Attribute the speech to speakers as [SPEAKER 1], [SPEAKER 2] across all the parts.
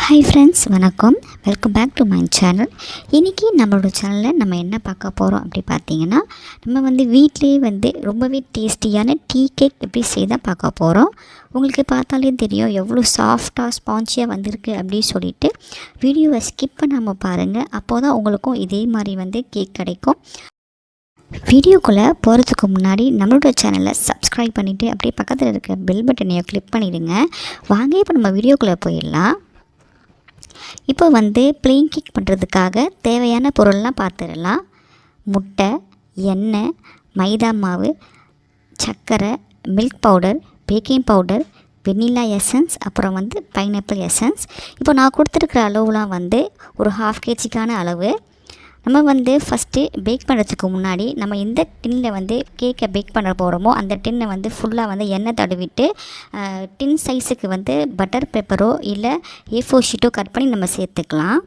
[SPEAKER 1] Hi friends, வணக்கம். Welcome back to my channel. இன்றைக்கி நம்மளோட சேனலில் நம்ம என்ன பார்க்க போகிறோம் அப்படி பார்த்தீங்கன்னா, நம்ம வீட்டிலேயே ரொம்பவே டேஸ்டியான டீ கேக் எப்படி செய்தால் பார்க்க போகிறோம். உங்களுக்கு பார்த்தாலே தெரியும் எவ்வளோ சாஃப்டாக ஸ்பான்ச்சியாக வந்திருக்கு அப்படின்னு சொல்லிட்டு வீடியோவை ஸ்கிப் பண்ணாமல் பாருங்கள். அப்போ தான் உங்களுக்கும் இதே மாதிரி கேக் கிடைக்கும். வீடியோக்குள்ளே போகிறதுக்கு முன்னாடி நம்மளோட சேனலை சப்ஸ்கிரைப் பண்ணிவிட்டு அப்படியே பக்கத்தில் இருக்க பெல் பட்டனையை கிளிக் பண்ணிவிடுங்க. வாங்க இப்போ நம்ம வீடியோக்குள்ளே போயிடலாம். இப்போ ப்ளெயின் கேக் பண்ணுறதுக்காக தேவையான பொருள்லாம் பார்த்துடலாம். முட்டை, எண்ணெய், மைதா மாவு, சர்க்கரை, milk powder, baking powder, vanilla essence, அப்புறம் பைனாப்பிள் எசன்ஸ். இப்போ நான் கொடுத்துருக்குற அளவுலாம் ஒரு 1/2 kgக்கான அளவு. நம்ம ஃபஸ்ட்டு பேக் பண்ணுறதுக்கு முன்னாடி நம்ம எந்த டின்னில் கேக்கை பேக் பண்ண போகிறோமோ அந்த டின்னை ஃபுல்லாக எண்ணெய் தடவிட்டு டின் சைஸுக்கு பட்டர் பேப்பரோ இல்லை A4 ஷீட்டோ கட் பண்ணி நம்ம சேர்த்துக்கலாம்.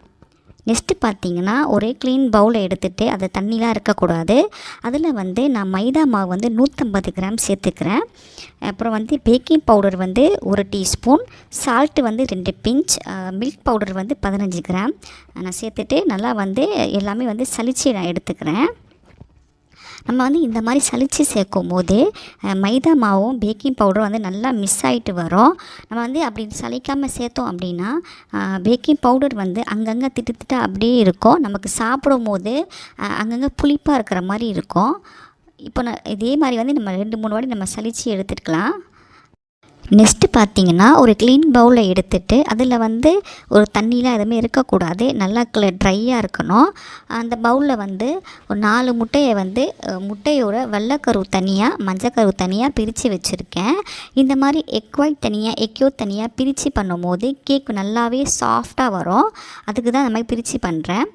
[SPEAKER 1] நெக்ஸ்ட்டு பார்த்திங்கன்னா ஒரு க்ளீன் பவுலை எடுத்துகிட்டு அதை தண்ணிலாம் இருக்கக்கூடாது. அதில் நான் மைதா மாவு 150 கிராம் சேர்த்துக்கிறேன். அப்புறம் baking powder 1 teaspoon, salt 2 pinch, milk powder 15 gram நான் சேர்த்துட்டு நல்லா எல்லாமே சலிச்சு நான் எடுத்துக்கிறேன். நம்ம இந்த மாதிரி சலித்து சேர்க்கும் போது மைதா மாவும் பேக்கிங் பவுடரும் நல்லா மிஸ் ஆகிட்டு வரும். நம்ம அப்படி சலிக்காமல் சேர்த்தோம் அப்படின்னா பேக்கிங் பவுடர் அங்கங்கே திட்டு அப்படியே இருக்கும். நமக்கு சாப்பிடும் போது அங்கங்கே புளிப்பாக இருக்கிற மாதிரி இருக்கும். இப்போ இதே மாதிரி நம்ம 2-3 வாட்டி நம்ம சலித்து எடுத்துக்கலாம். நெக்ஸ்ட்டு பார்த்திங்கன்னா ஒரு க்ளீன் பவுலை எடுத்துகிட்டு அதில் ஒரு தண்ணிலாம் எதுவுமே இருக்கக்கூடாது, நல்லா ட்ரையாக இருக்கணும். அந்த பவுலில் ஒரு 4 முட்டையை முட்டையோட வெள்ளைக்கரு தனியாக மஞ்சக்கரு தனியாக பிரித்து வச்சுருக்கேன். இந்த மாதிரி எக் ஒயிட் தனியாக எக் யோக் தனியாக பிரித்து பண்ணும்போது கேக் நல்லாவே சாஃப்டாக வரும். அதுக்கு தான் இந்த மாதிரி பிரித்து பண்ணுறேன்.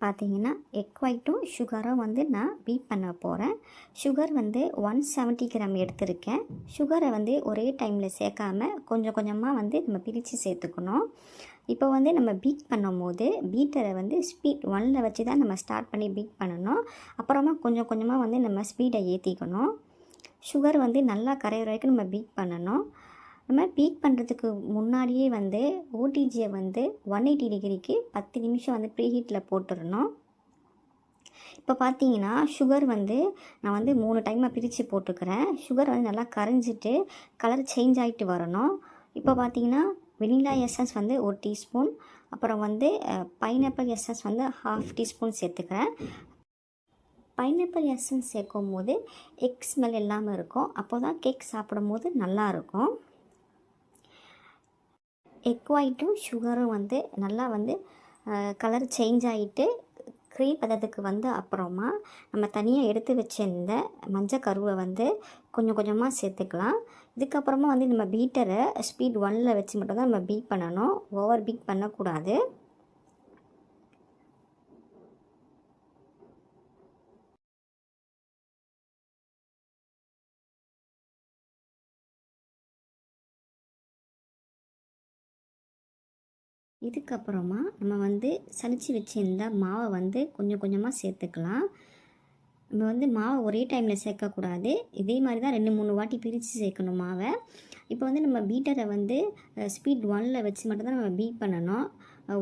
[SPEAKER 1] பார்த்திங்கன்னா எக் ஒயிட்டும் சுகரும் நான் பீட் பண்ண போகிறேன். சுகர் 170 கிராம் எடுத்திருக்கேன். சுகரை ஒரே டைமில் சேர்க்காம கொஞ்சம் கொஞ்சமாக நம்ம பிரித்து சேர்த்துக்கணும். இப்போ நம்ம பீட் பண்ணும் போது பீட்டரை ஸ்பீட் 1ல் வச்சு தான் நம்ம ஸ்டார்ட் பண்ணி பீட் பண்ணணும். அப்புறமா கொஞ்சம் கொஞ்சமாக நம்ம ஸ்பீடை ஏற்றிக்கணும். சுகர் நல்லா கரையிற வரைக்கும் நம்ம பீட் பண்ணணும். நம்ம பீக் பண்ணுறதுக்கு முன்னாடியே ஓடிஜியை 180 டிகிரிக்கு 10 நிமிஷம் ப்ரீஹீட்டில் போட்டுடணும். இப்போ பார்த்தீங்கன்னா சுகர் நான் 3 டைமாக பிரித்து போட்டுக்கிறேன். சுகர் நல்லா கரைஞ்சிட்டு கலர் சேஞ்ச் ஆகிட்டு வரணும். இப்போ பார்த்தீங்கன்னா வெனிலா எசன்ஸ் 1 டீஸ்பூன், அப்புறம் பைனாப்பிள் எசன்ஸ் 1/2 டீஸ்பூன் சேர்த்துக்கிறேன். பைனாப்பிள் எசன்ஸ் சேர்க்கும் போது எக் ஸ்மெல் இல்லாமல் இருக்கும். அப்போ தான் கேக் சாப்பிடும் போது நல்லாயிருக்கும். எக் ஒயிட்டும் சுகரும் நல்லா கலர் சேஞ்ச் ஆகிட்டு க்ரீம் பதத்துக்கு அப்புறமா நம்ம தனியாக எடுத்து வச்சிருந்த மஞ்சள் கருவை கொஞ்சம் கொஞ்சமாக சேர்த்துக்கலாம். இதுக்கப்புறமா நம்ம பீட்டரை ஸ்பீட் 1ல் வச்சு மட்டும்தான் நம்ம பீட் பண்ணணும். ஓவர் பீட் பண்ணக்கூடாது. இதுக்கப்புறமா நம்ம சலிச்சு வச்சுருந்த மாவை கொஞ்சம் கொஞ்சமாக சேர்த்துக்கலாம். நம்ம மாவை ஒரே டைமில் சேர்க்கக்கூடாது. இதே மாதிரி தான் 2-3 வாட்டி பிரித்து சேர்க்கணும் மாவை. இப்போ நம்ம பீட்டரை ஸ்பீட் 1ல் வச்சு மட்டும்தான் நம்ம பீட் பண்ணணும்.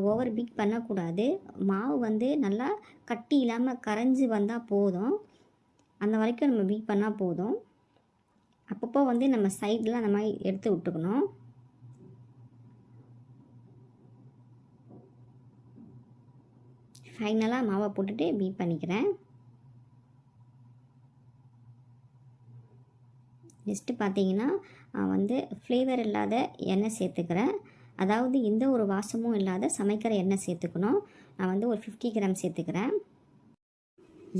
[SPEAKER 1] ஓவர் பீட் பண்ணக்கூடாது. மாவு நல்லா கட்டி இல்லாமல் கரைஞ்சி வந்தால் போதும். அந்த வரைக்கும் நம்ம பீட் பண்ணால் போதும். அப்பப்போ நம்ம சைடில் அந்த மாதிரி எடுத்து விட்டுக்கணும். ஃபைனலாக மாவை போட்டுட்டு பீட் பண்ணிக்கிறேன். நெக்ஸ்ட்டு பார்த்தீங்கன்னா ஃப்ளேவர் இல்லாத எண்ணெய் சேர்த்துக்கிறேன். அதாவது எந்த ஒரு வாசமும் இல்லாத சமைக்கிற எண்ணெய் சேர்த்துக்கணும். நான் ஒரு 50 கிராம் சேர்த்துக்கிறேன்.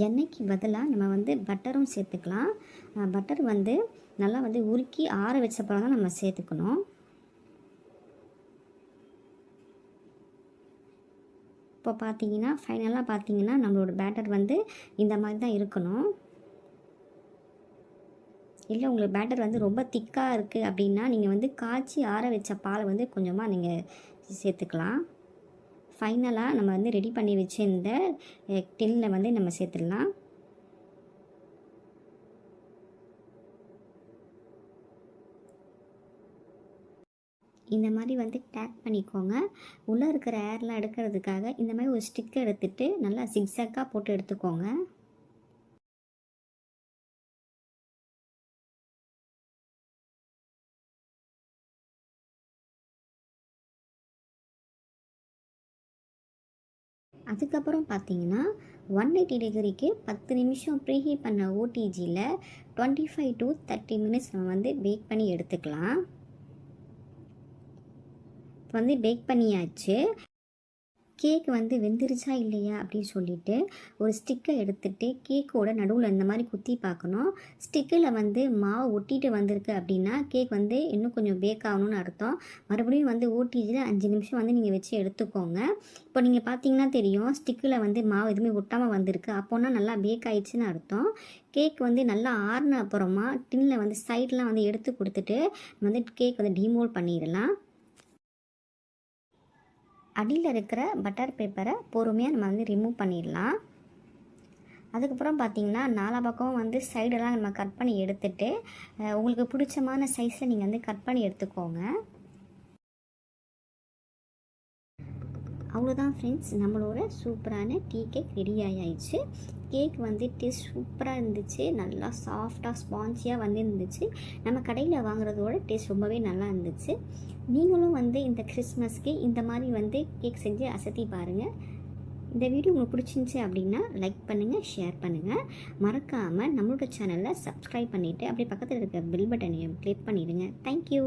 [SPEAKER 1] எண்ணெய்க்கு பதிலாக நம்ம பட்டரும் சேர்த்துக்கலாம். பட்டர் நல்லா உருக்கி ஆற வச்சப்பறம் தான் நம்ம சேர்த்துக்கணும். இப்போ பார்த்தீங்கன்னா ஃபைனலாக பார்த்தீங்கன்னா நம்மளோட பேட்டர் இந்த மாதிரி தான் இருக்கணும். இல்லை உங்களுக்கு பேட்டர் ரொம்ப திக்காக இருக்குது அப்படின்னா நீங்கள் காய்ச்சி ஆற வச்ச பாலை கொஞ்சமாக நீங்கள் சேர்த்துக்கலாம். ஃபைனலாக நம்ம ரெடி பண்ணி வச்சு இந்த டின்னில் நம்ம சேர்த்துடலாம். இந்த மாதிரி வந்து டேக் பண்ணிக்கோங்க. உள்ளே இருக்கிற ஏர்லாம் எடுக்கிறதுக்காக இந்த மாதிரி ஒரு ஸ்டிக் எடுத்துகிட்டு நல்லா சிக்ஸாக்காக போட்டு எடுத்துக்கோங்க. அதுக்கப்புறம் பார்த்தீங்கன்னா 180 டிகிரிக்கு 10 நிமிஷம் ப்ரீஹீட் பண்ண ஓடிஜியில் 25 to 30 மினிட்ஸ் நம்ம வந்து பேக் பண்ணி எடுத்துக்கலாம். இப்போ வந்து பேக் பண்ணியாச்சு. கேக் வந்து வெந்துருச்சா இல்லையா அப்படின்னு சொல்லிட்டு ஒரு ஸ்டிக்கை எடுத்துகிட்டு கேக்கோட நடுவில் இந்த மாதிரி குத்தி பார்க்கணும். ஸ்டிக்கில் வந்து மாவு ஒட்டிட்டு வந்திருக்கு அப்படின்னா கேக் வந்து இன்னும் கொஞ்சம் பேக் ஆகணும்னு அர்த்தம். மறுபடியும் வந்து ஓடிஜியில் 5 நிமிஷம் வந்து நீங்கள் வச்சு எடுத்துக்கோங்க. இப்போ நீங்கள் பார்த்தீங்கன்னா தெரியும் ஸ்டிக்கில் வந்து மாவு எதுவுமே ஒட்டாமல் வந்திருக்கு, அப்போனா நல்லா பேக் ஆயிடுச்சுன்னு அர்த்தம். கேக் வந்து நல்லா ஆறின அப்புறமா டின்னில் வந்து சைட்லாம் வந்து எடுத்து கொடுத்துட்டு வந்து கேக் வந்து டிமோல்ட் பண்ணிடலாம். அடியில் இருக்கிற பட்டர் பேப்பரை பொறுமையாக நம்ம வந்து ரிமூவ் பண்ணிடலாம். அதுக்கப்புறம் பார்த்திங்கன்னா 4 பக்கமும் வந்து சைடெல்லாம் நம்ம கட் பண்ணி எடுத்துகிட்டு உங்களுக்கு பிடிச்சமான சைஸில் நீங்கள் வந்து கட் பண்ணி எடுத்துக்கோங்க. அவ்வளோதான் ஃப்ரெண்ட்ஸ், நம்மளோட சூப்பரான டீ கேக் ரெடி ஆகிடுச்சு. கேக் வந்து டேஸ்ட் சூப்பராக இருந்துச்சு, நல்லா சாஃப்டாக ஸ்பான்ச்சியாக வந்து இருந்துச்சு. நம்ம கடையில் வாங்குறதோட டேஸ்ட் ரொம்பவே நல்லா இருந்துச்சு. நீங்களும் வந்து இந்த கிறிஸ்மஸ்க்கு இந்த மாதிரி வந்து கேக் செஞ்சு அசத்தி பாருங்கள். இந்த வீடியோ உங்களுக்கு பிடிச்சிருந்துச்சி அப்படின்னா லைக் பண்ணுங்கள், ஷேர் பண்ணுங்கள். மறக்காமல் நம்மளோட சேனலை சப்ஸ்கிரைப் பண்ணிவிட்டு அப்படியே பக்கத்தில் இருக்க பெல் பட்டனையும் கிளிக் பண்ணிவிடுங்க. தேங்க்யூ.